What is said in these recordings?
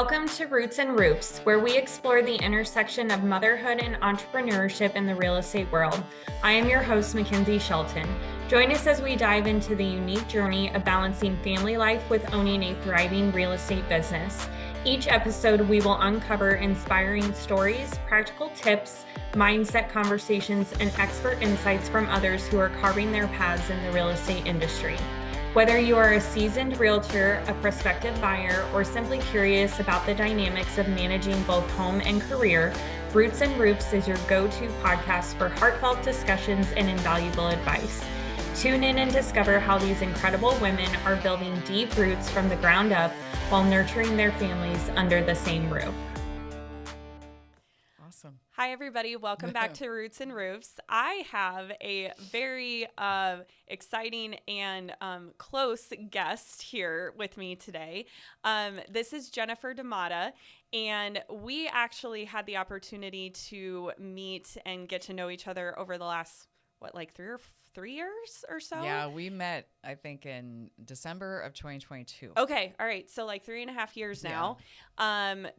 Welcome to Roots and Roofs, where we explore the intersection of motherhood and entrepreneurship in the real estate world. I am your host, Mackenzie Shelton. Join us as we dive into the unique journey of balancing family life with owning a thriving real estate business. Each episode, we will uncover inspiring stories, practical tips, mindset conversations, and expert insights from others who are carving their paths in the real estate industry. Whether you are a seasoned realtor, a prospective buyer, or simply curious about the dynamics of managing both home and career, Roots and Roofs is your go-to podcast for heartfelt discussions and invaluable advice. Tune in and discover how these incredible women are building deep roots from the ground up while nurturing their families under the same roof. Awesome. Hi, everybody. Welcome back to Roots and Roofs. I have a very exciting and close guest here with me today. This is Jennifer DiMotta, and we actually had the opportunity to meet and get to know each other over the last, 3 years or so? Yeah, we met, I think, in December of 2022. Okay. All right. So 3.5 years now,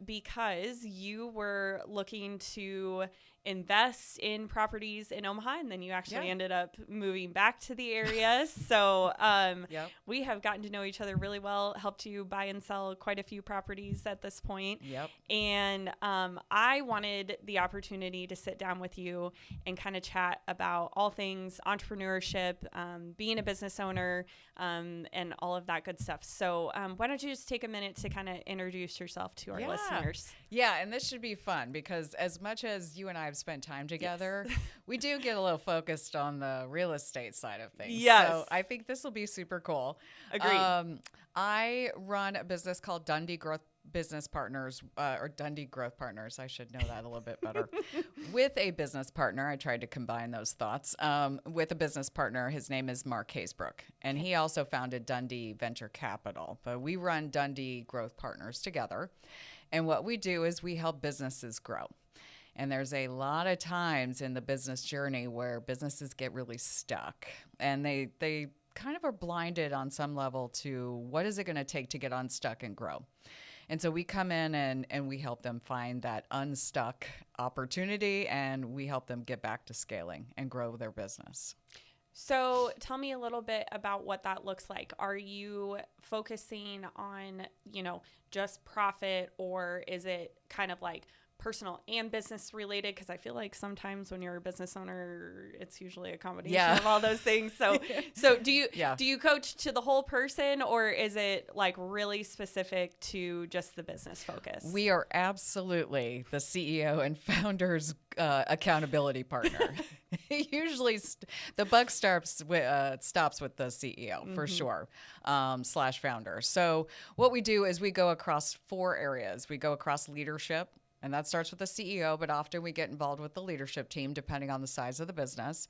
because you were looking to invest in properties in Omaha, and then you actually ended up moving back to the area. So we have gotten to know each other really well, helped you buy and sell quite a few properties at this point. Yep. And I wanted the opportunity to sit down with you and kind of chat about all things entrepreneurship, being a business owner, and all of that good stuff. So why don't you just take a minute to kind of introduce yourself to our listeners? Yeah, and this should be fun because as much as you and I have spent time together, we do get a little focused on the real estate side of things. Yes. So I think this will be super cool. Agreed. I run a business called Dundee Growth Partners, or Dundee Growth Partners. I should know that a little bit better. With a business partner, I tried to combine those thoughts. With a business partner, his name is Mark Haysbrook, and he also founded Dundee Venture Capital. But we run Dundee Growth Partners together, and what we do is we help businesses grow. And there's a lot of times in the business journey where businesses get really stuck, and they kind of are blinded on some level to what is it going to take to get unstuck and grow. And so we come in and we help them find that unstuck opportunity, and we help them get back to scaling and grow their business. So tell me a little bit about what that looks like. Are you focusing on, just profit, or is it kind of like personal and business related? Because I feel like sometimes when you're a business owner, it's usually a combination of all those things. So do you coach to the whole person, or is it really specific to just the business focus? We are absolutely the CEO and founder's accountability partner. Usually the buck stops with the CEO for sure, / founder. So what we do is we go across 4 areas. We go across leadership, and that starts with the CEO, but often we get involved with the leadership team depending on the size of the business.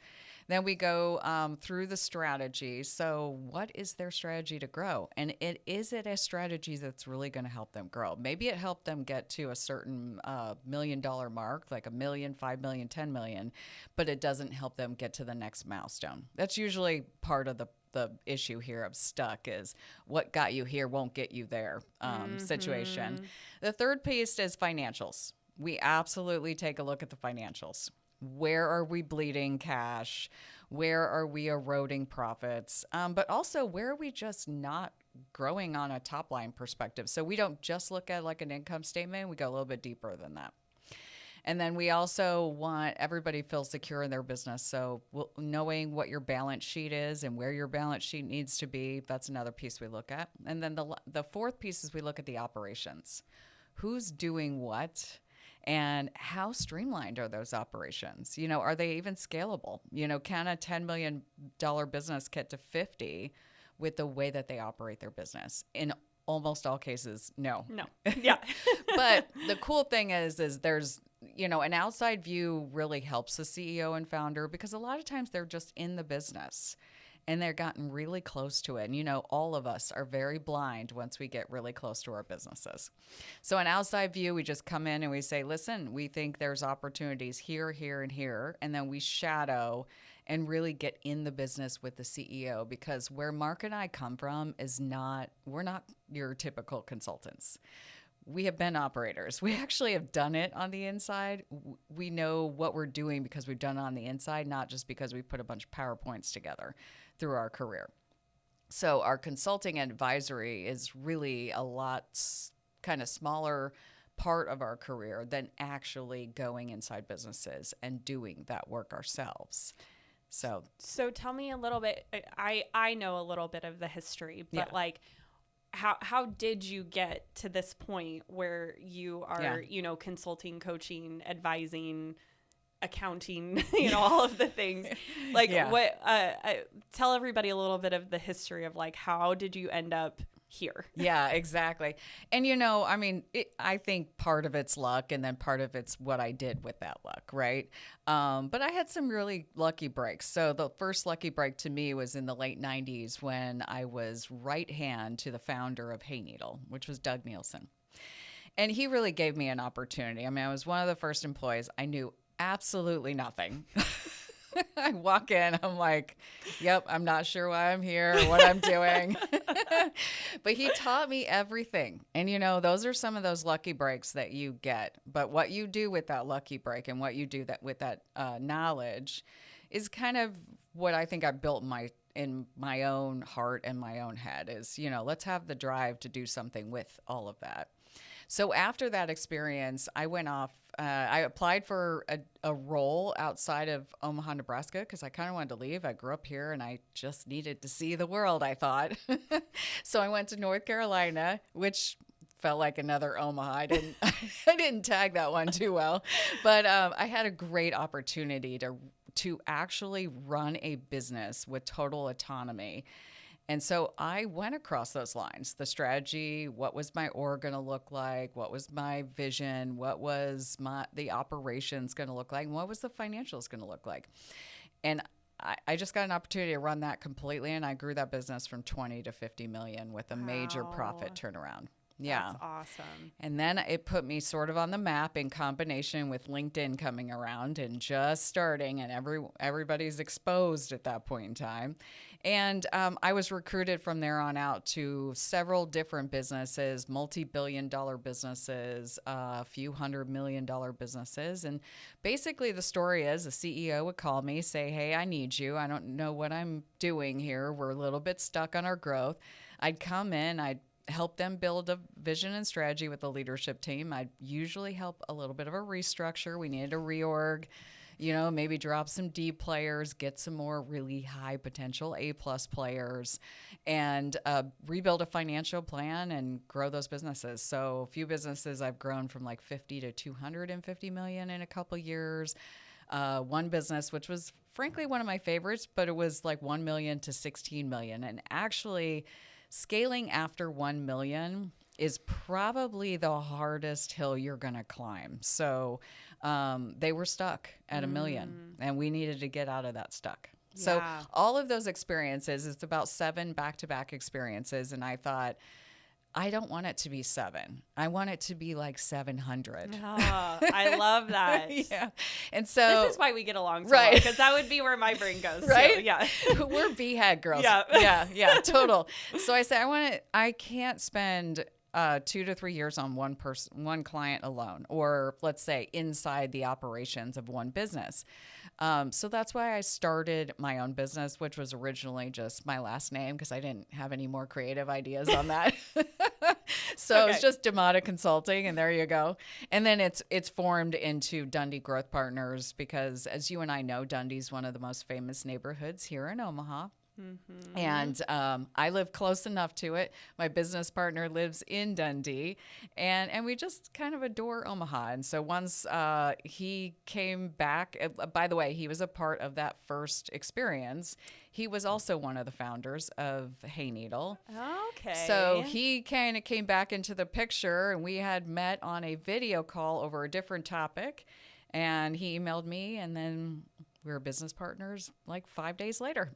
Then we go through the strategy. So what is their strategy to grow? And is it a strategy that's really going to help them grow? Maybe it helped them get to a certain $1 million mark, like $1 million, $5 million, $10 million, but it doesn't help them get to the next milestone. That's usually part of the issue here of stuck is what got you here won't get you there situation. The third piece is financials. We absolutely take a look at the financials. Where are we bleeding cash? Where are we eroding profits? But also, where are we just not growing on a top line perspective? So we don't just look at like an income statement. We go a little bit deeper than that. And then we also want everybody to feel secure in their business. So knowing what your balance sheet is and where your balance sheet needs to be, that's another piece we look at. And then the fourth piece is we look at the operations. Who's doing what? And how streamlined are those operations? Are they even scalable? Can a $10 million business get to 50 with the way that they operate their business? In almost all cases, no. Yeah. But the cool thing is there's, an outside view really helps the CEO and founder because a lot of times they're just in the business and they're gotten really close to it. And, all of us are very blind once we get really close to our businesses. So an outside view, we just come in and we say, listen, we think there's opportunities here, here, and here. And then we shadow and really get in the business with the CEO, because where Mark and I come from is we're not your typical consultants. we have been operators. We actually have done it on the inside. We know what we're doing because we've done it on the inside, not just because we put a bunch of PowerPoints together through our career. So our consulting and advisory is really a lot kind of smaller part of our career than actually going inside businesses and doing that work ourselves. So tell me a little bit. I know a little bit of the history, but like, how did you get to this point where you are, consulting, coaching, advising, accounting, all of the things? Like, what? Tell everybody a little bit of the history of like, how did you end up here? Yeah, exactly. And, I think part of it's luck and then part of it's what I did with that luck, right? But I had some really lucky breaks. So the first lucky break to me was in the late 90s when I was right hand to the founder of Hay Needle, which was Doug Nielsen. And he really gave me an opportunity. I was one of the first employees. I knew absolutely nothing. I walk in, I'm like, yep, I'm not sure why I'm here or what I'm doing. But he taught me everything. And, those are some of those lucky breaks that you get. But what you do with that lucky break and what you do with that knowledge is kind of what I think I built in my own heart and my own head is, let's have the drive to do something with all of that. So after that experience, I went off. I applied for a role outside of Omaha, Nebraska, because I kind of wanted to leave. I grew up here, and I just needed to see the world, I thought. So I went to North Carolina, which felt like another Omaha. I didn't tag that one too well. But I had a great opportunity to actually run a business with total autonomy. And so I went across those lines, the strategy, what was my org going to look like, what was my vision, what was the operations going to look like, and what was the financials going to look like. And I just got an opportunity to run that completely, and I grew that business from 20 to 50 million with a major profit turnaround. Yeah. That's awesome. And then it put me sort of on the map in combination with LinkedIn coming around and just starting, and everybody's exposed at that point in time. And I was recruited from there on out to several different businesses, multi-billion-dollar businesses, a few $100 million businesses. And basically the story is the CEO would call me, say, hey, I need you. I don't know what I'm doing here. We're a little bit stuck on our growth. I'd come in, I'd help them build a vision and strategy with the leadership team. I'd usually help a little bit of a restructure. We needed a reorg, maybe drop some D players, get some more really high potential A+ players, and rebuild a financial plan and grow those businesses. So a few businesses I've grown from like 50 to 250 million in a couple years. One business, which was frankly one of my favorites, but it was like 1 million to 16 million. And actually scaling after 1 million is probably the hardest hill you're going to climb. So they were stuck at 1 million, and we needed to get out of that stuck. Yeah. So all of those experiences, it's about 7 back-to-back experiences. And I thought, I don't want it to be 7. I want it to be like 700. Oh, I love that. Yeah. And so this is why we get along so well, because that would be where my brain goes. Right? Too. Yeah. We're BHAG girls. Yeah. Yeah, total. So I said, I can't spend 2 to 3 years on one client alone, or let's say inside the operations of one business. So that's why I started my own business, which was originally just my last name because I didn't have any more creative ideas on that. So it's just DiMotta Consulting, and there you go. And then it's formed into Dundee Growth Partners because, as you and I know, Dundee's one of the most famous neighborhoods here in Omaha. Mm-hmm. And I live close enough to it. My business partner lives in Dundee, and we just kind of adore Omaha. And so once he came back, by the way, he was a part of that first experience. He was also one of the founders of Hay Needle. Okay. So he kind of came back into the picture, and we had met on a video call over a different topic. And he emailed me, and then we were business partners like 5 days later.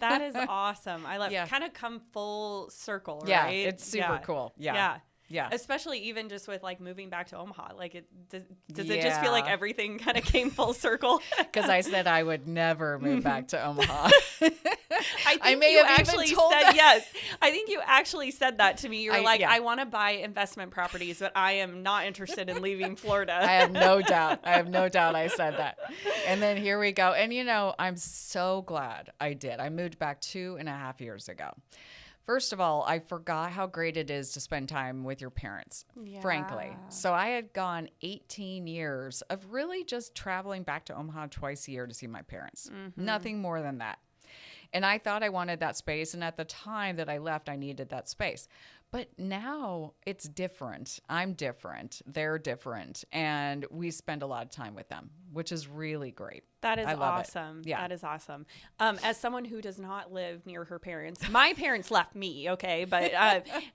That is awesome. I love kind of come full circle, right? Yeah, it's super cool. Yeah. Yeah. Especially even just with like moving back to Omaha. Like does it just feel like everything kind of came full circle? Because I said I would never move back to Omaha. I may have actually said yes. I think you actually said that to me. You were I want to buy investment properties, but I am not interested in leaving Florida. I have no doubt. I said that. And then here we go. And I'm so glad I did. I moved back 2.5 years ago. First of all, I forgot how great it is to spend time with your parents, frankly. So I had gone 18 years of really just traveling back to Omaha twice a year to see my parents. Nothing more than that. And I thought I wanted that space. And at the time that I left, I needed that space. But now it's different. I'm different. They're different. And we spend a lot of time with them, which is really great. That is awesome. Yeah. That is awesome. As someone who does not live near her parents, my parents left me, okay? But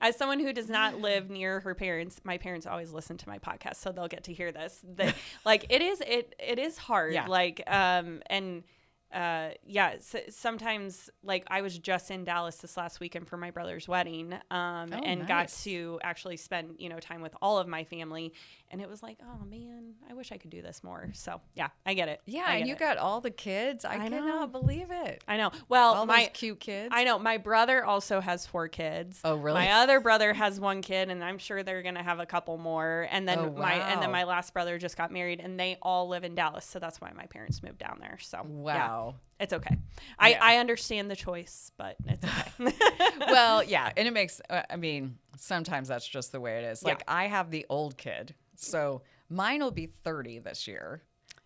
as someone who does not live near her parents, my parents always listen to my podcast, so they'll get to hear this. It is hard. Yeah. Sometimes like I was just in Dallas this last weekend for my brother's wedding, and got to actually spend, time with all of my family. And it was like, oh man, I wish I could do this more. So yeah, I get it. Yeah. And you got all the kids. I cannot believe it. I know. Well, all those cute kids. I know. My brother also has 4 kids. Oh, really? My other brother has 1 kid, and I'm sure they're going to have a couple more. And then my last brother just got married, and they all live in Dallas. So that's why my parents moved down there. So wow. Yeah, it's okay. I understand the choice, but it's okay. Well, yeah. And it makes, sometimes that's just the way it is. Like I have the old kid. So mine will be 30 this year.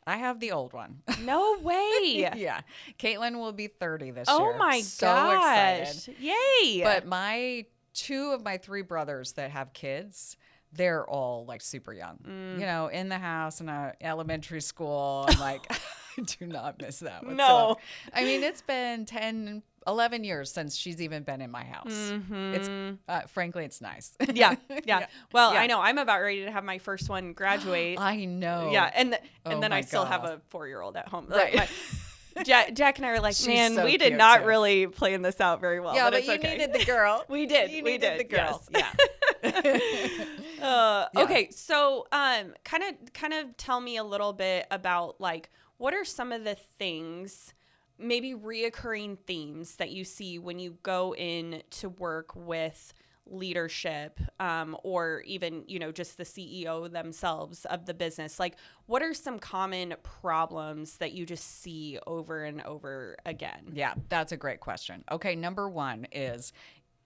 I have the old one. No way. Yeah. Caitlin will be 30 this year. Oh my gosh. Excited. Yay. But 2 of my 3 brothers that have kids, they're all like super young, in the house in a elementary school. I'm like, I do not miss that one. No. So, it's been 11 years since she's even been in my house. It's frankly, it's nice. Yeah. Well, I know I'm about ready to have my first one graduate. I know. Yeah. And then I still have a 4-year-old at home. Right. Jack and I are like, man, so we did not really plan this out very well. Yeah, but it's you okay. needed the girl. We did. You needed the girl. Yes. Yeah. Okay. So, kind of tell me a little bit about like, what are some of the things, maybe reoccurring themes that you see when you go in to work with leadership, or even, just the CEO themselves of the business? Like, what are some common problems that you just see over and over again? Yeah, that's a great question. Okay. Number 1 is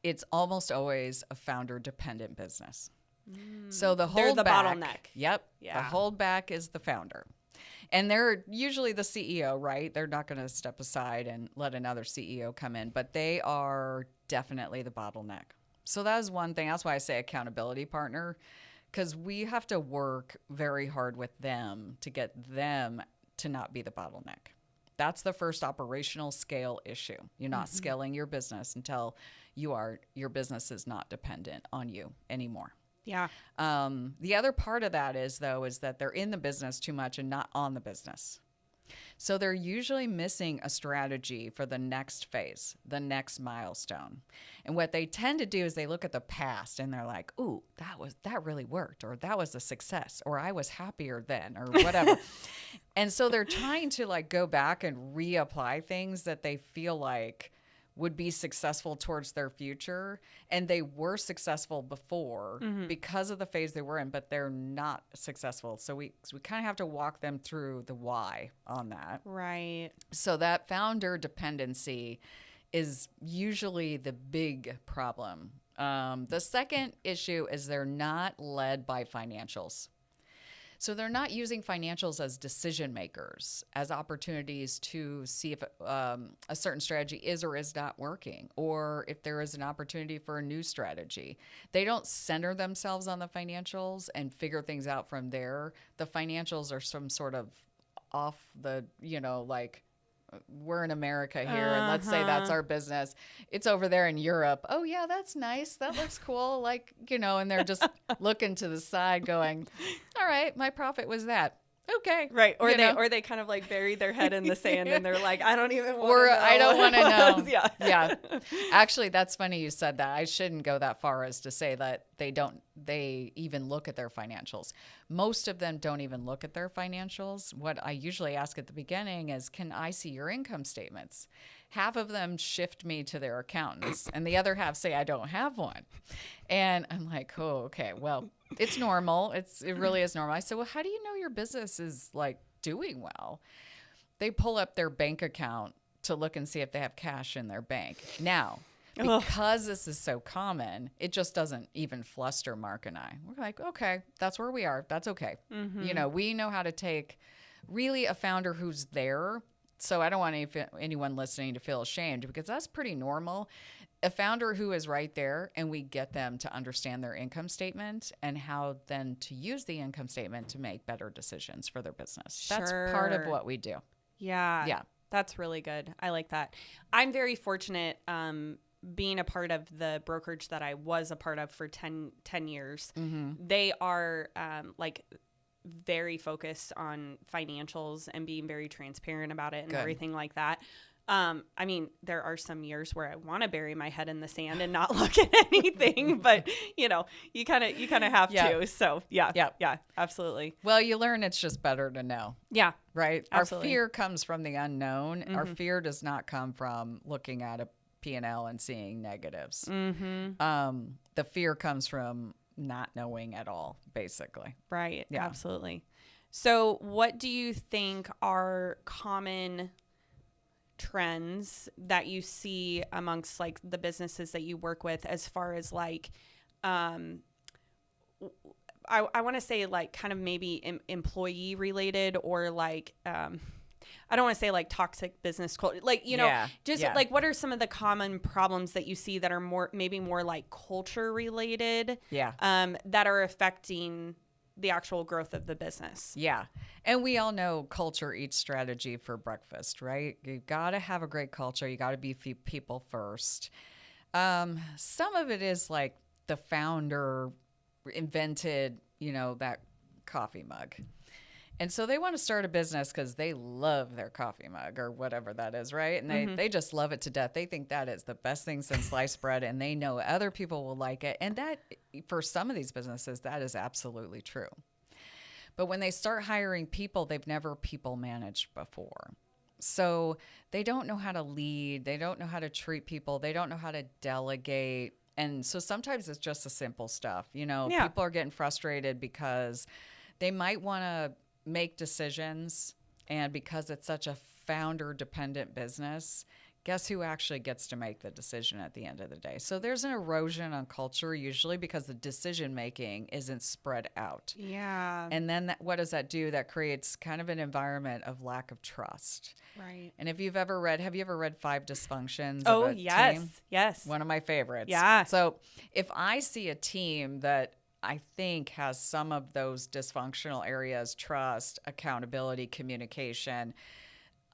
it's almost always a founder dependent business. So the They're the holdback, bottleneck. Yep. Yeah. The holdback is the founder. And they're usually the CEO, right? They're not going to step aside and let another CEO come in, but they are definitely the bottleneck. So that is one thing. That's why I say accountability partner, because we have to work very hard with them to get them to not be the bottleneck. That's the first operational scale issue. You're not scaling your business until your business is not dependent on you anymore. Yeah. The other part of that is that they're in the business too much and not on the business. So they're usually missing a strategy for the next phase, the next milestone. And what they tend to do is they look at the past and they're like, ooh, that really worked, or that was a success, or I was happier then, or whatever. And so they're trying to like go back and reapply things that they feel like would be successful towards their future. And they were successful before because of the phase they were in, but they're not successful. So we kind of have to walk them through the why on that. Right. So that founder dependency is usually the big problem. The second issue is they're not led by financials. So they're not using financials as decision makers, as opportunities to see if a certain strategy is or is not working, or if there is an opportunity for a new strategy. They don't center themselves on the financials and figure things out from there. The financials are some sort of off the, like, we're in America here, and let's say that's our business. It's over there in Europe. Oh, yeah, that's nice. That looks cool. Like, and they're just looking to the side going, all right, my profit was that. Okay. Right. Or they kind of like bury their head in the sand and they're like, I don't even want to know. I don't want to know. Yeah. Yeah. Actually, that's funny you said that. I shouldn't go that far as to say that they don't they even look at their financials. Most of them don't even look at their financials. What I usually ask at the beginning is, can I see your income statements? Half of them shift me to their accountants, and the other half say I don't have one. And I'm like, oh, okay, well, it's normal. It really is normal. I said, well, how do you know your business is like doing well? They pull up their bank account to look and see if they have cash in their bank. Now, because this is so common, it just doesn't even fluster Mark and I. We're like, okay, that's where we are. That's okay. You know, we know how to take really a founder who's there. So I don't want anyone listening to feel ashamed, because that's pretty normal. A founder who is right there, and we get them to understand their income statement and how then to use the income statement to make better decisions for their business. That's part of what we do. Yeah. Yeah. That's really good. I like that. I'm very fortunate being a part of the brokerage that I was a part of for 10 years. They are like very focused on financials and being very transparent about it and everything like that. I mean, there are some years where I want to bury my head in the sand and not look at anything, but you know, you kind of have to. So yeah, absolutely. Well, you learn it's just better to know. Yeah. Right. Absolutely. Our fear comes from the unknown. Our fear does not come from looking at a P&L and seeing negatives. The fear comes from not knowing at all, basically. Right. Yeah. Absolutely. So what do you think are common trends that you see amongst like the businesses that you work with, as far as like, I want to say like kind of maybe employee related, or like, I don't want to say like toxic business culture, like, you know, like what are some of the common problems that you see that are maybe more like culture related, that are affecting the actual growth of the business? Yeah. And we all know culture eats strategy for breakfast, right? You got to have a great culture. You got to be people first. Some of it is like the founder invented, you know, that coffee mug. And so they want to start a business because they love their coffee mug or whatever that is, right? And they just love it to death. They think that is the best thing since sliced bread, and they know other people will like it. And that, for some of these businesses, that is absolutely true. But when they start hiring people, they've never people managed before. So they don't know how to lead. They don't know how to treat people. They don't know how to delegate. And so sometimes it's just the simple stuff. You know, people are getting frustrated because they might want to make decisions, and because it's such a founder dependent business, guess who actually gets to make the decision at the end of the day? So there's an erosion on culture usually because the decision making isn't spread out. Yeah. And then what does that do? That creates kind of an environment of lack of trust. Right. And if you've ever read, have you ever read 5 Dysfunctions of a team? Yes. One of my favorites. Yeah. So if I see a team that I think has some of those dysfunctional areas, trust, accountability, communication,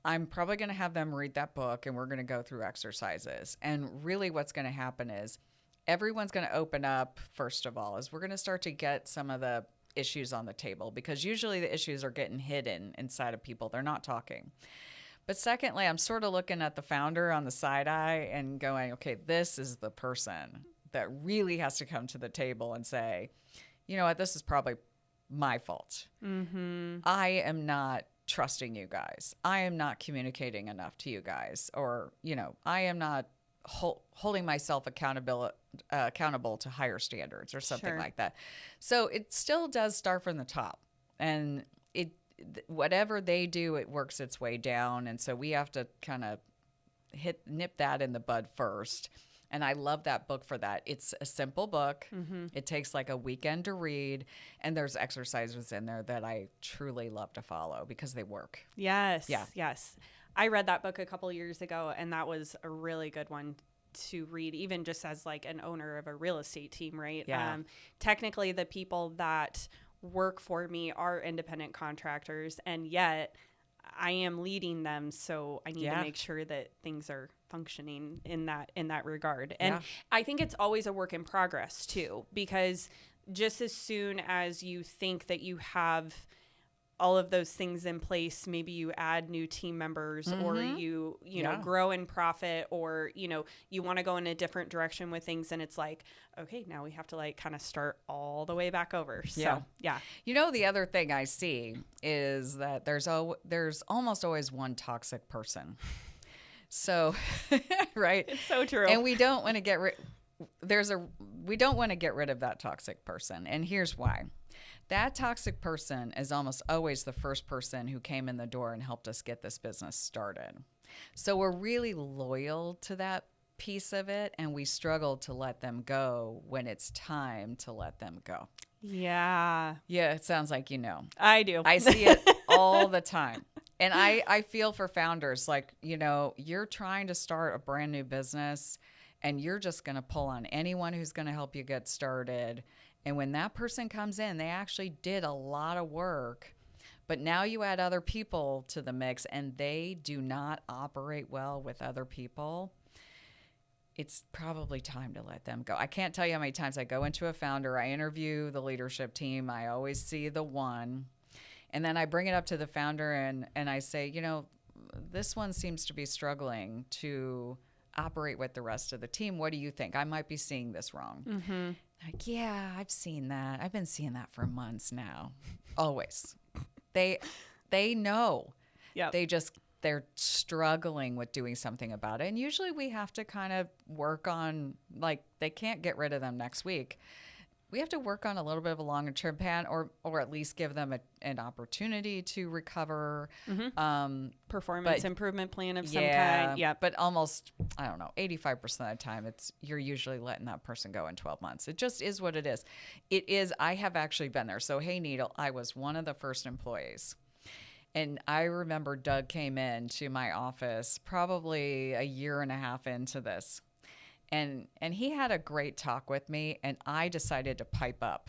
I'm probably going to have them read that book, and we're going to go through exercises. And really what's going to happen is everyone's going to open up, first of all, is we're going to start to get some of the issues on the table, because usually the issues are getting hidden inside of people. They're not talking. But secondly, I'm sort of looking at the founder on the side eye and going, okay, this is the person that really has to come to the table and say, you know what, this is probably my fault. I am not trusting you guys. I am not communicating enough to you guys. Or, you know, I am not holding myself accountable to higher standards or something like that. So it still does start from the top. And whatever they do, it works its way down. And so we have to kind of nip that in the bud first. And I love that book for that. It's a simple book. It takes like a weekend to read. And there's exercises in there that I truly love to follow because they work. Yes. Yeah. Yes. I read that book a couple years ago, and that was a really good one to read, even just as like an owner of a real estate team, right? Yeah. Technically, the people that work for me are independent contractors, and yet I am leading them, so I need to make sure that things are functioning in that regard. And I think it's always a work in progress too, because just as soon as you think that you have all of those things in place, maybe you add new team members or you know, grow in profit, or, you know, you want to go in a different direction with things. And it's like, okay, now we have to like kind of start all the way back over. So, yeah. You know, the other thing I see is that there's almost always one toxic person. So, right. It's so true. And we don't want to get rid of that toxic person. And here's why. That toxic person is almost always the first person who came in the door and helped us get this business started. So we're really loyal to that piece of it, and we struggle to let them go when it's time to let them go. Yeah. Yeah, it sounds like you know. I do. I see it all the time. And I feel for founders, like, you know, you're trying to start a brand new business and you're just going to pull on anyone who's going to help you get started. And when that person comes in, they actually did a lot of work, but now you add other people to the mix and they do not operate well with other people. It's probably time to let them go. I can't tell you how many times I go into a founder, I interview the leadership team, I always see the one, and then I bring it up to the founder and I say, you know, this one seems to be struggling to operate with the rest of the team. What do you think? I might be seeing this wrong. Mm-hmm. Like, yeah, I've seen that. I've been seeing that for months now. Always. They know. Yeah. They're struggling with doing something about it. And usually we have to kind of work on, like, they can't get rid of them next week. We have to work on a little bit of a longer term plan, or at least give them an opportunity to recover. Mm-hmm. Performance improvement plan of some kind. Yeah. But almost, I don't know, 85% of the time, you're usually letting that person go in 12 months. It just is what it is. It is. I have actually been there. So, Hey Needle, I was one of the first employees. And I remember Doug came into my office probably a year and a half into this. And he had a great talk with me, and I decided to pipe up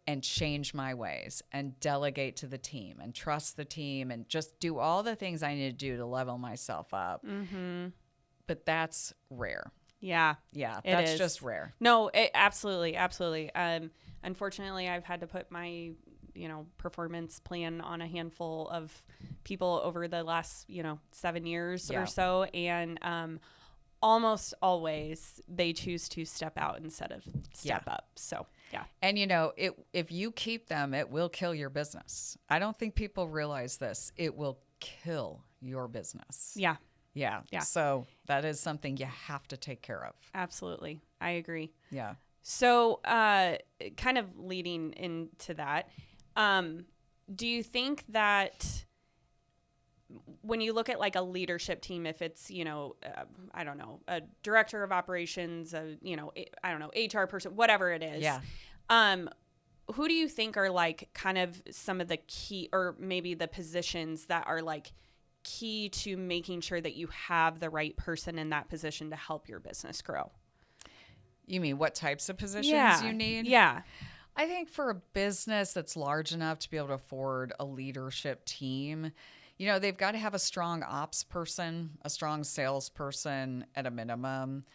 and change my ways and delegate to the team and trust the team and just do all the things I need to do to level myself up. Mm-hmm. But that's rare. Yeah. Yeah, that's just rare. No, absolutely. Unfortunately, I've had to put my, you know, performance plan on a handful of people over the last, you know, 7 years or so. And almost always they choose to step out instead of step up. So, yeah. And, you know, if you keep them, it will kill your business. I don't think people realize this. It will kill your business. Yeah. Yeah. Yeah. So that is something you have to take care of. Absolutely. I agree. Yeah. So, kind of leading into that, do you think that when you look at like a leadership team, if it's, you know, I don't know, a director of operations, you know, I don't know, HR person, whatever it is. Yeah. Who do you think are like kind of some of the key, or maybe the positions that are like key to making sure that you have the right person in that position to help your business grow? You mean what types of positions you need? Yeah. I think for a business that's large enough to be able to afford a leadership team, you know, they've got to have a strong ops person, a strong salesperson at a minimum,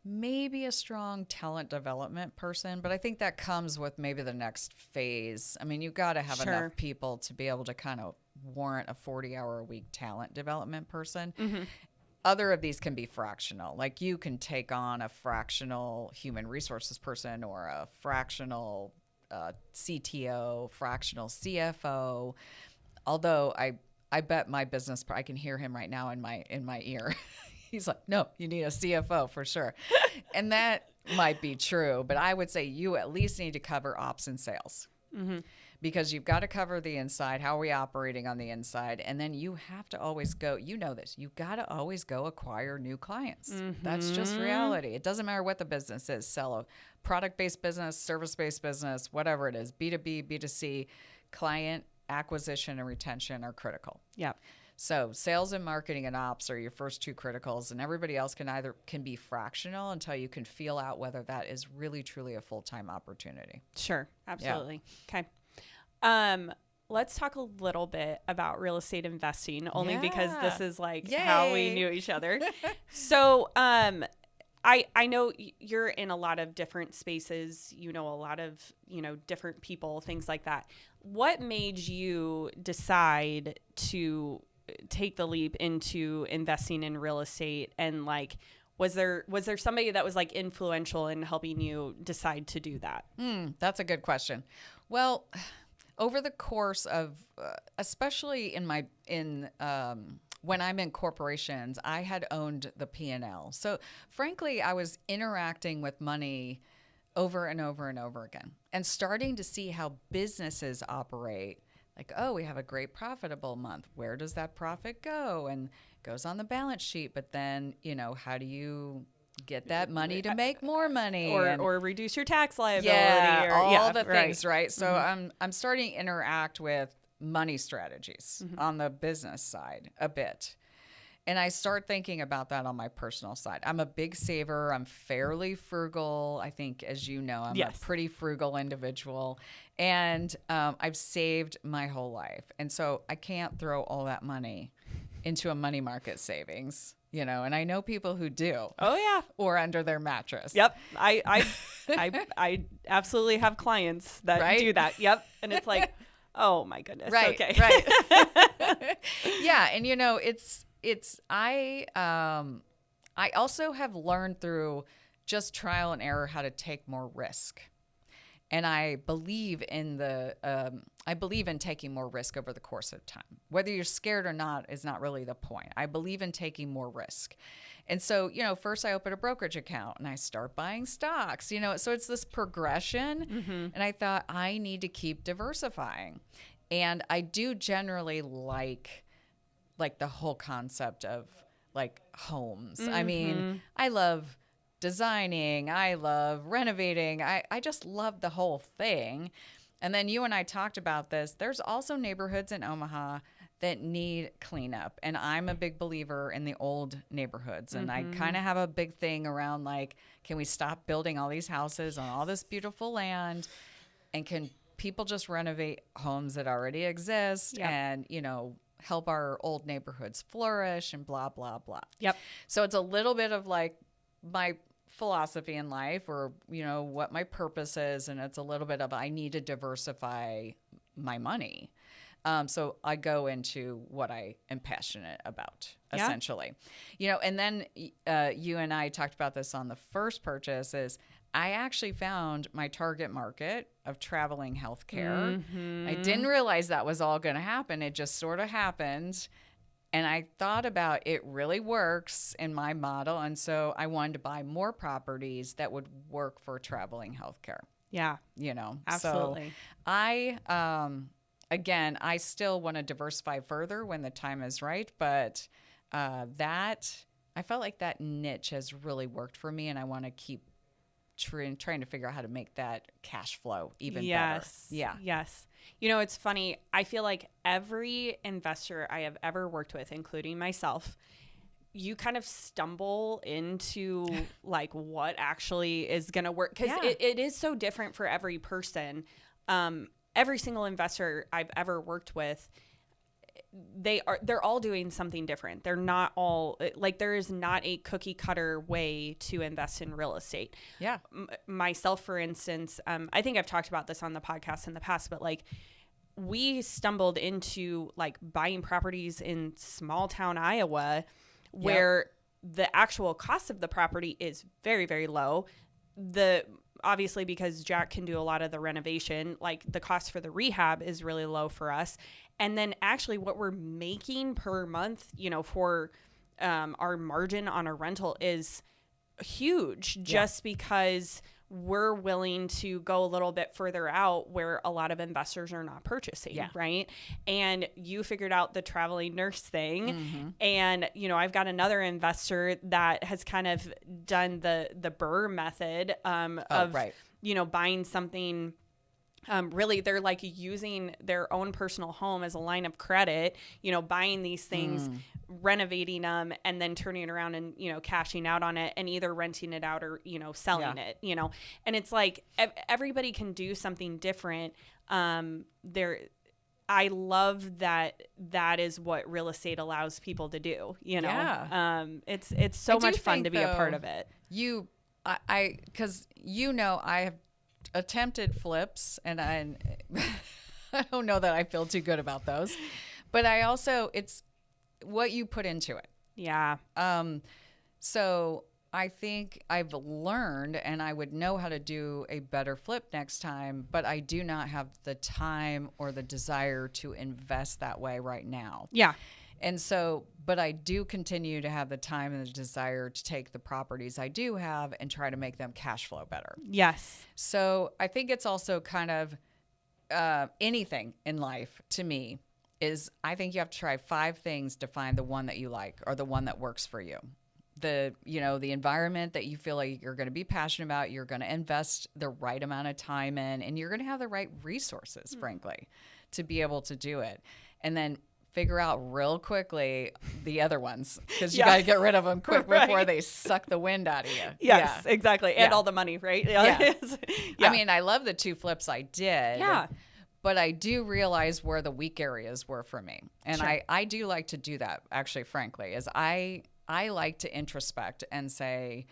maybe a strong talent development person. But I think that comes with maybe the next phase. I mean, you've got to have enough people to be able to kind of warrant a 40-hour-a-week talent development person. Mm-hmm. Other of these can be fractional. Like you can take on a fractional human resources person or a fractional CTO, fractional CFO. Although I bet my business, I can hear him right now in my ear. He's like, no, you need a CFO for sure. And that might be true, but I would say you at least need to cover ops and sales. Mm-hmm. Because you've got to cover the inside. How are we operating on the inside? And then you have to always go, you know this, you've got to always go acquire new clients. Mm-hmm. That's just reality. It doesn't matter what the business is. Sell a product-based business, service-based business, whatever it is, B2B, B2C, client acquisition and retention are critical. Yeah. So sales and marketing and ops are your first two criticals, and everybody else can be fractional until you can feel out whether that is really, truly a full-time opportunity. Sure. Absolutely. Yeah. Okay. Let's talk a little bit about real estate investing, only because this is like how we knew each other. So, I know you're in a lot of different spaces, you know, a lot of, you know, different people, things like that. What made you decide to take the leap into investing in real estate? And like, was there somebody that was like influential in helping you decide to do that? That's a good question. Well, over the course of, especially when I'm in corporations, I had owned the P&L. So frankly, I was interacting with money over and over and over again and starting to see how businesses operate. Like, oh, we have a great profitable month. Where does that profit go? And it goes on the balance sheet. But then, you know, how do you get that money to make more money? Or reduce your tax liability. Yeah, or, all the things, right? So Mm-hmm. I'm starting to interact with money strategies on the business side a bit. And I start thinking about that on my personal side. I'm a big saver. I'm fairly frugal. I think, as you know, I'm a pretty frugal individual. And I've saved my whole life. And so I can't throw all that money into a money market savings, you know, and I know people who do. Oh, yeah. Or under their mattress. Yep. I absolutely have clients that do that. Yep. And it's like, oh my goodness. Right. Okay. Right. Yeah. And you know, I also have learned through just trial and error how to take more risk. And I believe in taking more risk over the course of time. Whether you're scared or not is not really the point. I believe in taking more risk. And so, you know, first I open a brokerage account and I start buying stocks, you know, so it's this progression. And I thought I need to keep diversifying. And I do generally like the whole concept of like homes. I mean, I love designing. I love renovating. I just love the whole thing. And then you and I talked about this. There's also neighborhoods in Omaha that need cleanup. And I'm a big believer in the old neighborhoods. And I kind of have a big thing around like, can we stop building all these houses on all this beautiful land? And can people just renovate homes that already exist and, you know, help our old neighborhoods flourish and blah, blah, blah. Yep. So it's a little bit of like my philosophy in life, or, you know, what my purpose is. And it's a little bit of, I need to diversify my money. So I go into what I am passionate about, essentially. You know, and then you and I talked about this on the first purchase is I actually found my target market of traveling healthcare. I didn't realize that was all going to happen. It just sort of happened. And I thought about it really works in my model. And so I wanted to buy more properties that would work for traveling healthcare. Yeah. You know, Absolutely. So again, I still want to diversify further when the time is right. But I felt like that niche has really worked for me. And I want to keep trying to figure out how to make that cash flow even better. Yeah. Yes. You know, it's funny. I feel like every investor I have ever worked with, including myself, you kind of stumble into like what actually is going to work. Because it is so different for every person. Every single investor I've ever worked with, they're all doing something different. They're not all like, there is not a cookie cutter way to invest in real estate. Yeah. Myself, for instance, I think I've talked about this on the podcast in the past, but like we stumbled into like buying properties in small town Iowa where the actual cost of the property is very, very low. Obviously, because Jack can do a lot of the renovation, like the cost for the rehab is really low for us. And then actually what we're making per month, you know, for our margin on a rental is huge just because we're willing to go a little bit further out where a lot of investors are not purchasing, right? And you figured out the traveling nurse thing. And, you know, I've got another investor that has kind of done the Burr method you know, buying something. Really, they're like using their own personal home as a line of credit, you know, buying these things, renovating them, and then turning it around and, you know, cashing out on it and either renting it out or, you know, selling it, you know. And it's like everybody can do something different. I love that is what real estate allows people to do, you know. Yeah. It's so much fun to be a part of it. Because I have attempted flips, and I don't know that I feel too good about those, but it's what you put into it. Yeah. So I think I've learned, and I would know how to do a better flip next time, but I do not have the time or the desire to invest that way right now. Yeah. And so, but I do continue to have the time and the desire to take the properties I do have and try to make them cash flow better. Yes. So I think it's also kind of anything in life to me is I think you have to try 5 things to find the one that you like or the one that works for you. The environment that you feel like you're going to be passionate about, you're going to invest the right amount of time in, and you're going to have the right resources, frankly, to be able to do it. And then figure out real quickly the other ones, because you got to get rid of them quick before they suck the wind out of you. Yes, exactly. And all the money, right? Yeah. I mean, I love the 2 flips I did. Yeah. But I do realize where the weak areas were for me. And I do like to do that, actually, frankly, is I like to introspect and say,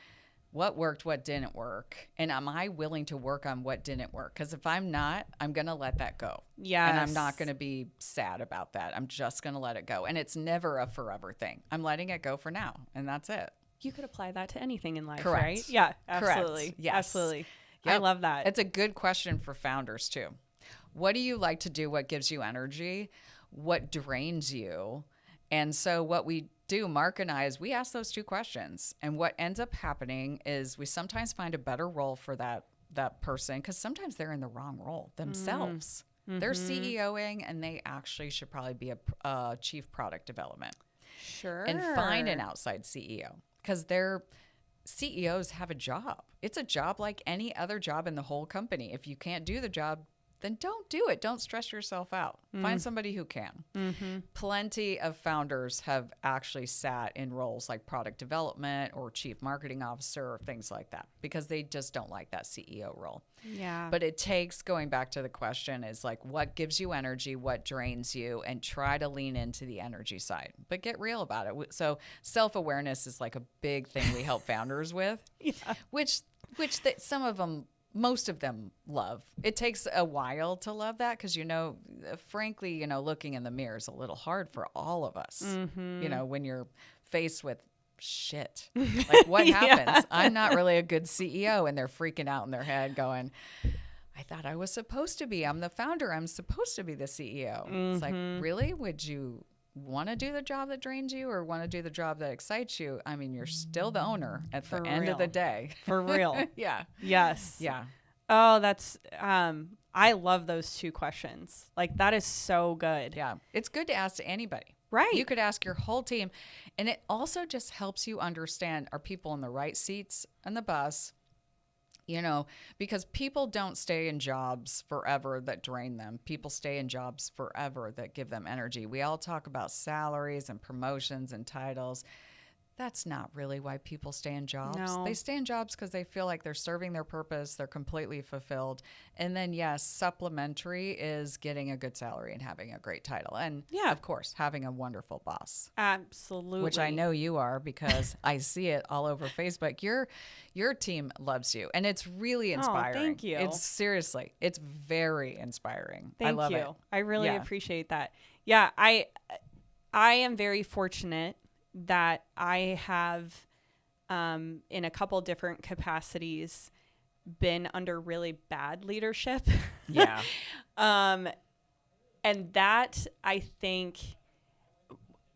what worked, what didn't work, and am I willing to work on what didn't work? Because if I'm not, I'm going to let that go. Yes. And I'm not going to be sad about that. I'm just going to let it go. And it's never a forever thing. I'm letting it go for now, and that's it. You could apply that to anything in life, Correct. right? Yeah, absolutely. Correct. Yes. Absolutely. Yep. I love that. It's a good question for founders, too. What do you like to do? What gives you energy? What drains you? And so what we do, Mark and I, is we ask those 2 questions. And what ends up happening is we sometimes find a better role for that person, because sometimes they're in the wrong role themselves. Mm-hmm. They're CEOing, and they actually should probably be a chief product development. Sure. And find an outside CEO, because their CEOs have a job. It's a job like any other job in the whole company. If you can't do the job, then don't do it. Don't stress yourself out. Find somebody who can. Mm-hmm. Plenty of founders have actually sat in roles like product development or chief marketing officer or things like that, because they just don't like that CEO role. Yeah. But it takes, going back to the question, is like, what gives you energy, what drains you, and try to lean into the energy side, but get real about it. So self-awareness is like a big thing we help founders with, which some of them, most of them love. It takes a while to love that, because, frankly, looking in the mirror is a little hard for all of us, when you're faced with shit. Like, what happens? I'm not really a good CEO, and they're freaking out in their head going, I thought I was supposed to be. I'm the founder. I'm supposed to be the CEO. It's like, really? Would you want to do the job that drains you or want to do the job that excites you? I mean, you're still the owner at the end of the day. For real. Yeah. Yes. Yeah. Oh, that's, I love those 2 questions. Like, that is so good. Yeah. It's good to ask to anybody. Right. You could ask your whole team. And it also just helps you understand, are people in the right seats on the bus? Because people don't stay in jobs forever that drain them. People stay in jobs forever that give them energy. We all talk about salaries and promotions and titles. That's not really why people stay in jobs. No. They stay in jobs because they feel like they're serving their purpose. They're completely fulfilled. And then, yes, supplementary is getting a good salary and having a great title. And, of course, having a wonderful boss. Absolutely. Which I know you are, because I see it all over Facebook. Your team loves you. And it's really inspiring. Oh, thank you. It's very inspiring. Thank I love you. it. I really appreciate that. Yeah, I am very fortunate that I have, in a couple different capacities, been under really bad leadership. Yeah. And that, I think,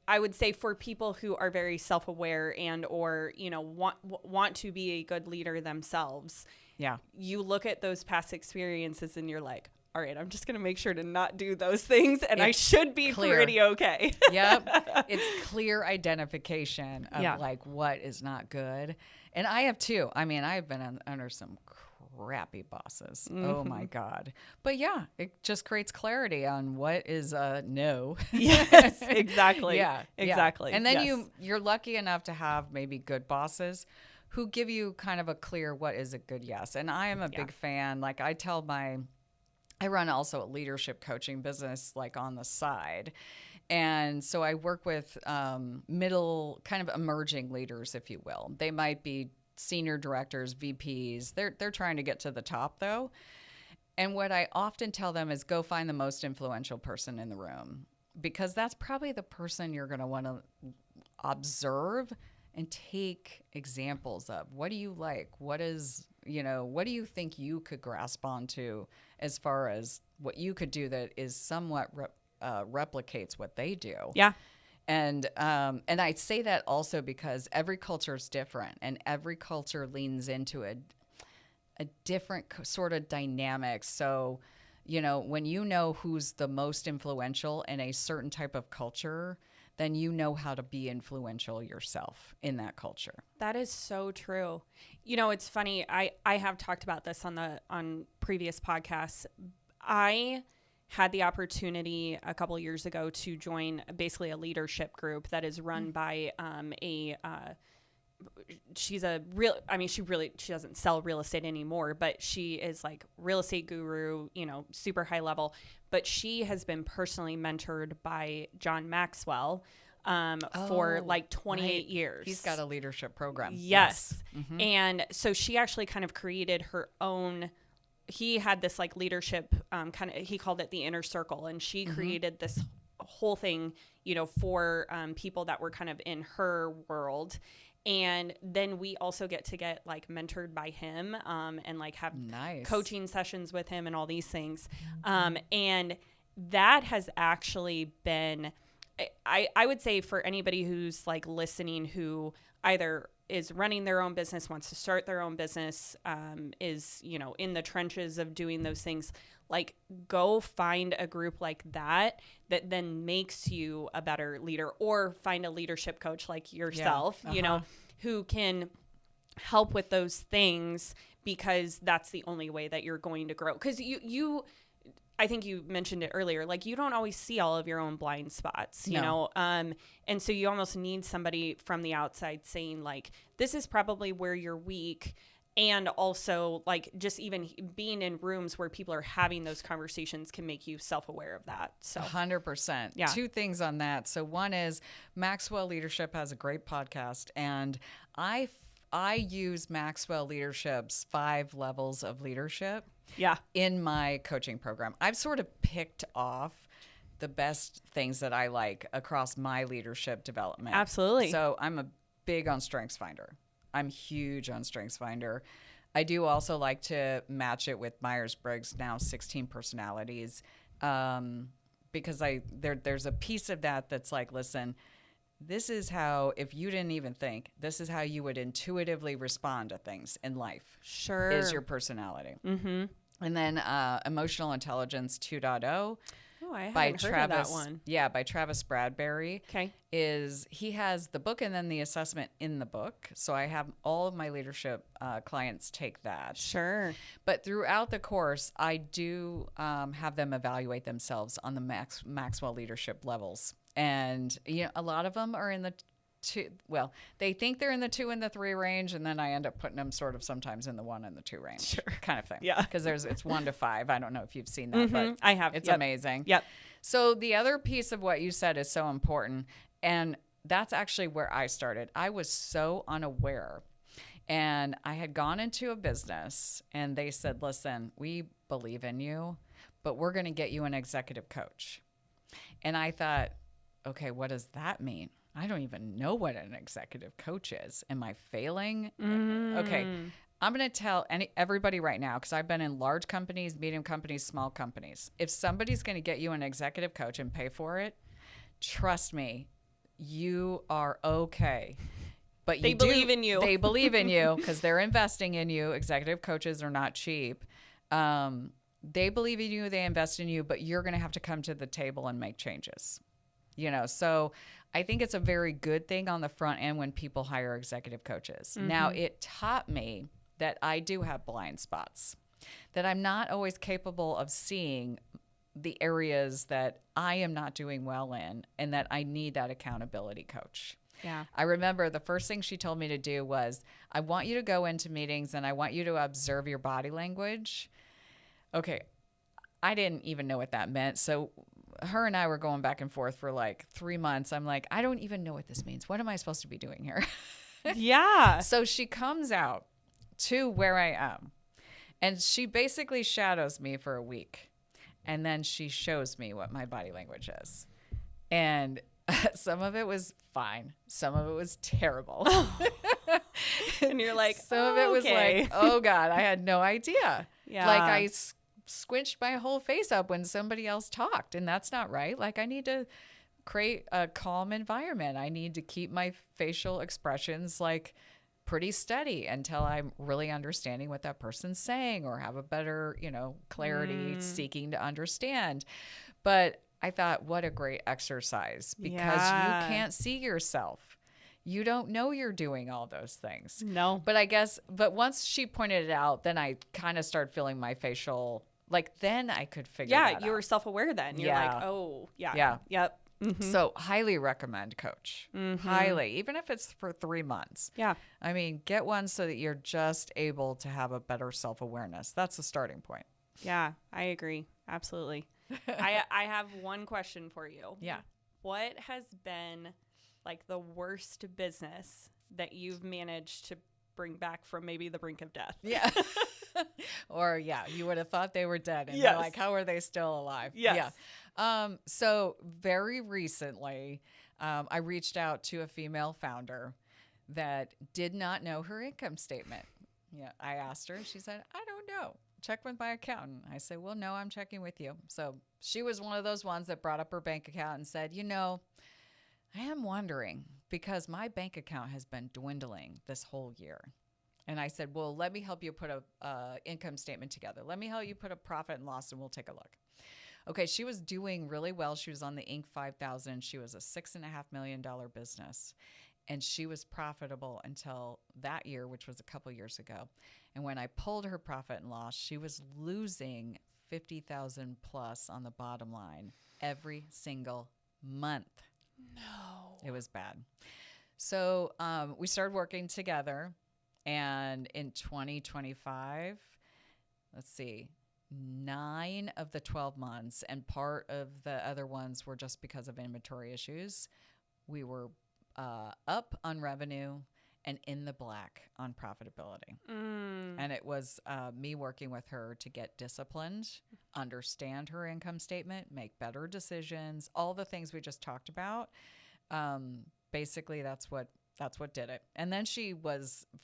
I would say, for people who are very self-aware and or want to be a good leader themselves. Yeah. You look at those past experiences and you're like, all right, I'm just going to make sure to not do those things, and I should be pretty okay. Yep. It's clear identification of like what is not good. And I have too. I mean, I've been under some crappy bosses. Mm-hmm. Oh my God. But yeah, it just creates clarity on what is a no. Yes, exactly. Yeah, exactly. And then you're lucky enough to have maybe good bosses who give you kind of a clear what is a good yes. And I am a big fan. Like, I tell my I run also a leadership coaching business like on the side. And so I work with middle kind of emerging leaders, if you will. They might be senior directors, VPs. They're trying to get to the top though. And what I often tell them is go find the most influential person in the room, because that's probably the person you're going to want to observe and take examples of. What do you like? What do you think you could grasp onto as far as what you could do that is somewhat replicates what they do? Yeah. And I say that also because every culture is different, and every culture leans into a different sort of dynamic. So, when you know who's the most influential in a certain type of culture, then you know how to be influential yourself in that culture. That is so true. It's funny. I have talked about this on previous podcasts. I had the opportunity a couple of years ago to join basically a leadership group that is run by she doesn't sell real estate anymore, but she is like real estate guru, super high level, but she has been personally mentored by John Maxwell for like 28 years. He's got a leadership program. Yes. Mm-hmm. And so she actually kind of created her own, he had this like leadership he called it the inner circle, and she created this whole thing, for people that were kind of in her world. And then we also get like mentored by him and like have coaching sessions with him and all these things. And that has actually been, I would say, for anybody who's like listening, who either is running their own business, wants to start their own business, is, in the trenches of doing those things, like go find a group like that then makes you a better leader, or find a leadership coach like yourself, who can help with those things, because that's the only way that you're going to grow. Because I think you mentioned it earlier, like you don't always see all of your own blind spots, and so you almost need somebody from the outside saying like, this is probably where you're weak. And also, like, just even being in rooms where people are having those conversations can make you self-aware of that. So 100%. Yeah. Two things on that. So one is Maxwell Leadership has a great podcast, and I use Maxwell Leadership's 5 levels of leadership in my coaching program. I've sort of picked off the best things that I like across my leadership development. Absolutely. So I'm a big on StrengthsFinder. I'm huge on StrengthsFinder. I do also like to match it with Myers-Briggs, now 16 personalities, because there's a piece of that that's like, listen, this is how, if you didn't even think, this is how you would intuitively respond to things in life. Sure. Is your personality. Mm-hmm. And then Emotional Intelligence 2.0. Oh, I haven't heard of that one. Yeah, by Travis Bradberry. Okay. He has the book and then the assessment in the book. So I have all of my leadership clients take that. Sure. But throughout the course, I do have them evaluate themselves on the Maxwell leadership levels. And a lot of them are in the 2. Well, they think they're in the 2 and the 3 range, and then I end up putting them sort of sometimes in the 1 and the 2 range, sure, kind of thing. Yeah, because it's 1 to 5. I don't know if you've seen that, but I have. It's amazing. Yep. So the other piece of what you said is so important, and that's actually where I started. I was so unaware, and I had gone into a business, and they said, "Listen, we believe in you, but we're going to get you an executive coach." And I thought, okay, what does that mean? I don't even know what an executive coach is. Am I failing? Okay. I'm going to tell everybody right now, because I've been in large companies, medium companies, small companies. If somebody's going to get you an executive coach and pay for it, trust me, you are okay. But they believe in you. They believe in you because they're investing in you. Executive coaches are not cheap. They believe in you. They invest in you, but you're going to have to come to the table and make changes. So I think it's a very good thing on the front end when people hire executive coaches. Mm-hmm. Now, it taught me that I do have blind spots, that I'm not always capable of seeing the areas that I am not doing well in, and that I need that accountability coach. Yeah. I remember the first thing she told me to do was, I want you to go into meetings and I want you to observe your body language. Okay. I didn't even know what that meant. So her and I were going back and forth for like 3 months. I'm like, I don't even know what this means. What am I supposed to be doing here? Yeah. So she comes out to where I am, and she basically shadows me for a week. And then she shows me what my body language is. And some of it was fine. Some of it was terrible. And you're like, some of it was like, oh God, I had no idea. Yeah. Like I squinched my whole face up when somebody else talked, and that's not right. Like I need to create a calm environment. I need to keep my facial expressions like pretty steady until I'm really understanding what that person's saying or have a better, clarity seeking to understand. But I thought, what a great exercise, because you can't see yourself. You don't know you're doing all those things. No. But once she pointed it out, then I kind of started feeling my facial, like then I could figure that out. Yeah, you were self-aware then. You're like, oh, yeah. Yeah. Yep. Mm-hmm. So highly recommend Coach. Mm-hmm. Highly, even if it's for 3 months. Yeah. I mean, get one so that you're just able to have a better self-awareness. That's the starting point. Yeah, I agree. Absolutely. I have one question for you. Yeah. What has been like the worst business that you've managed to bring back from maybe the brink of death? Yeah. Or you would have thought they were dead, and yes. you're like, how are they still alive? Yes. Yeah. So very recently, I reached out to a female founder that did not know her income statement. Yeah. I asked her, and she said, I don't know. Check with my accountant. I said, well, no, I'm checking with you. So she was one of those ones that brought up her bank account and said, I am wondering because my bank account has been dwindling this whole year. And I said, well, let me help you put a income statement together. Let me help you put a profit and loss, and we'll take a look. Okay, she was doing really well. She was on the Inc. 5000. She was a $6.5 million business. And she was profitable until that year, which was a couple years ago. And when I pulled her profit and loss, she was losing $50,000 plus on the bottom line every single month. No. It was bad. So we started working together. And in 2025, let's see, 9 of the 12 months, and part of the other ones were just because of inventory issues, we were up on revenue and in the black on profitability. And it was me working with her to get disciplined, understand her income statement, make better decisions, all the things we just talked about. Basically, that's what did it. And then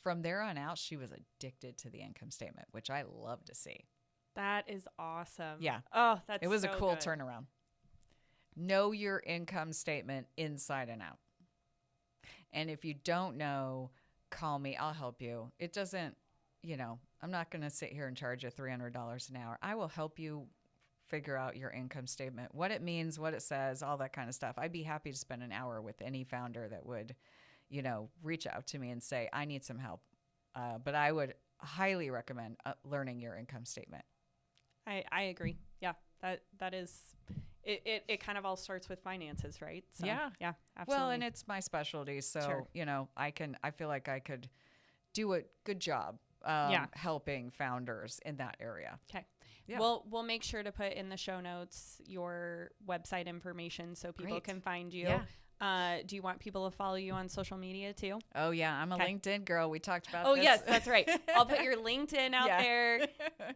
from there on out, she was addicted to the income statement, which I love to see. That is awesome. Yeah. Oh, that's It was so a cool good. turnaround. Know your income statement inside and out. And if you don't know, call me. I'll help you. It doesn't, I'm not going to sit here and charge you $300 an hour. I will help you figure out your income statement, what it means, what it says, all that kind of stuff. I'd be happy to spend an hour with any founder that would, reach out to me and say, I need some help. But I would highly recommend learning your income statement. I agree. Yeah, that is, it kind of all starts with finances, right? So, Yeah, absolutely. Well, and it's my specialty, so Sure. I feel like I could do a good job helping founders in that area. Okay. Yeah. We'll make sure to put in the show notes your website information so people Great. can find you. Yeah. Do you want people to follow you on social media too? Oh yeah, I'm a Okay. LinkedIn girl. We talked about Oh this. yes, that's right. I'll put your LinkedIn out Yeah. there,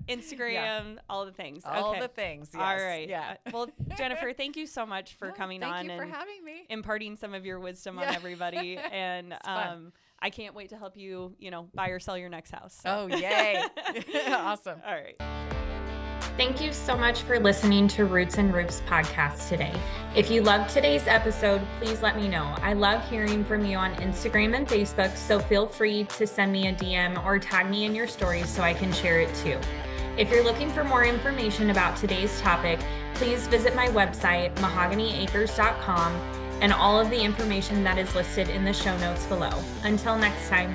Instagram, all the things. All Okay. the things. Yes. All right. Yeah. Well, Jennifer, thank you so much for coming on Thank you for and having me. imparting some of your wisdom on Yeah. everybody. And fun. I can't wait to help you, buy or sell your next house. So. Oh yay! Awesome. All right. Thank you so much for listening to Roots and Roofs podcast today. If you loved today's episode, please let me know. I love hearing from you on Instagram and Facebook, so feel free to send me a DM or tag me in your stories so I can share it too. If you're looking for more information about today's topic, please visit my website, mahoganyacres.com, and all of the information that is listed in the show notes below. Until next time.